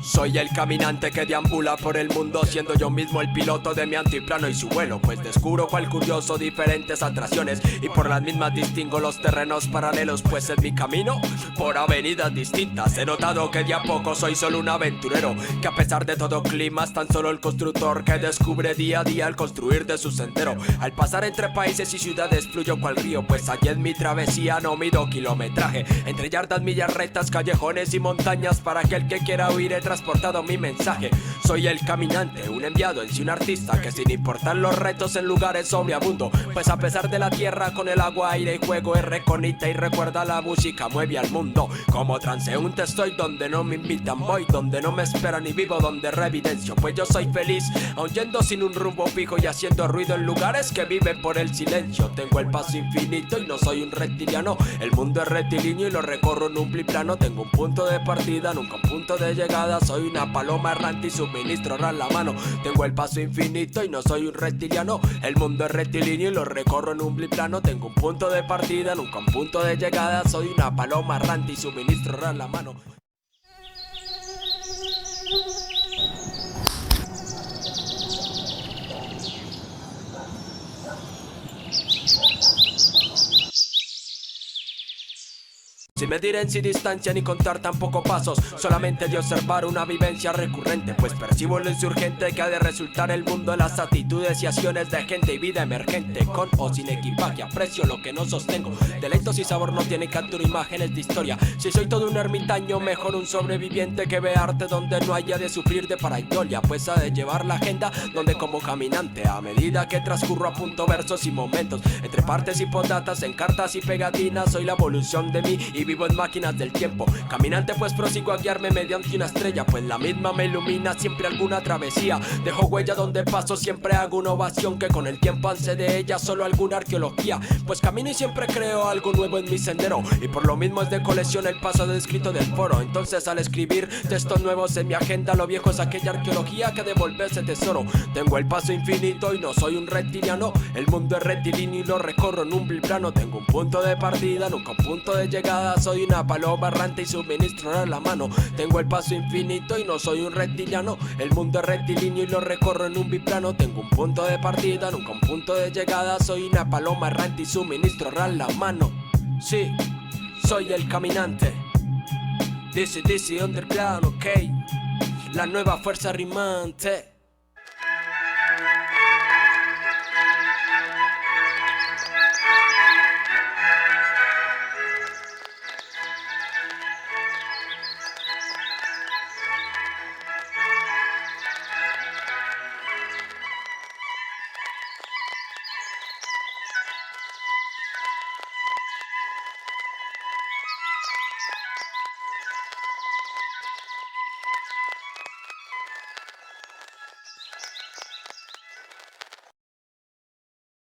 Soy el caminante que deambula por el mundo, siendo yo mismo el piloto de mi antiplano y su vuelo, pues descubro cual curioso diferentes atracciones y por las mismas distingo los terrenos paralelos, pues en mi camino por avenidas distintas he notado que de a poco soy solo un aventurero, que a pesar de todo clima es tan solo el constructor que descubre día a día el construir de su sendero. Al pasar entre países y ciudades fluyo cual río, pues allí en mi travesía no mido kilometraje, entre yardas, millas rectas, callejones y montañas, para aquel que quiera huir he transportado mi mensaje. Soy el caminante, un enviado en sí, un artista que sin importar los retos en lugares sobreabundo, pues a pesar de la tierra con el agua, aire y fuego es reconita y recuerda la música, mueve al mundo. Como transeúnte estoy donde no me invitan, voy donde no me esperan y vivo donde reevidencio, pues yo soy feliz aun yendo sin un rumbo fijo y haciendo ruido en lugares que viven por el silencio. Tengo el paso infinito y no soy un reptiliano, el mundo es rectilíneo y lo recorro en un biplano. Tengo un punto de partida, nunca un punto de llegada, soy una paloma errante y suministro ras la mano. Tengo el paso infinito y no soy un reptiliano, el mundo es rectilíneo y lo recorro en un biplano. Tengo un punto de partida, nunca un punto de llegada, soy una paloma errante y suministro ras la mano. Sin medir en sí distancia ni contar tampoco pasos, solamente de observar una vivencia recurrente, pues percibo lo insurgente que ha de resultar el mundo en las actitudes y acciones de gente y vida emergente. Con o sin equipaje aprecio lo que no sostengo, deleitos y sabor no tiene captura imágenes de historia. Si soy todo un ermitaño, mejor un sobreviviente que ve arte donde no haya de sufrir de paraidolia, pues ha de llevar la agenda donde como caminante a medida que transcurro apunto versos y momentos entre partes y postdatas en cartas y pegatinas. Soy la evolución de mí y vivo en máquinas del tiempo, caminante pues prosigo a guiarme mediante una estrella, pues la misma me ilumina siempre alguna travesía. Dejo huella donde paso, siempre hago una ovación que con el tiempo hace de ella solo alguna arqueología, pues camino y siempre creo algo nuevo en mi sendero y por lo mismo es de colección el paso descrito del foro. Entonces al escribir textos nuevos en mi agenda, lo viejo es aquella arqueología que devuelve ese tesoro. Tengo el paso infinito y no soy un reptiliano, el mundo es rectilíneo y lo recorro en un biplano. Tengo un punto de partida, nunca un punto de llegada, soy una paloma errante y suministro ras la mano. Tengo el paso infinito y no soy un reptiliano, el mundo es rectilíneo y lo recorro en un biplano. Tengo un punto de partida, nunca un punto de llegada, soy una paloma errante y suministro ras la mano. Sí, soy el caminante. DC Underground, ok, la nueva fuerza rimante.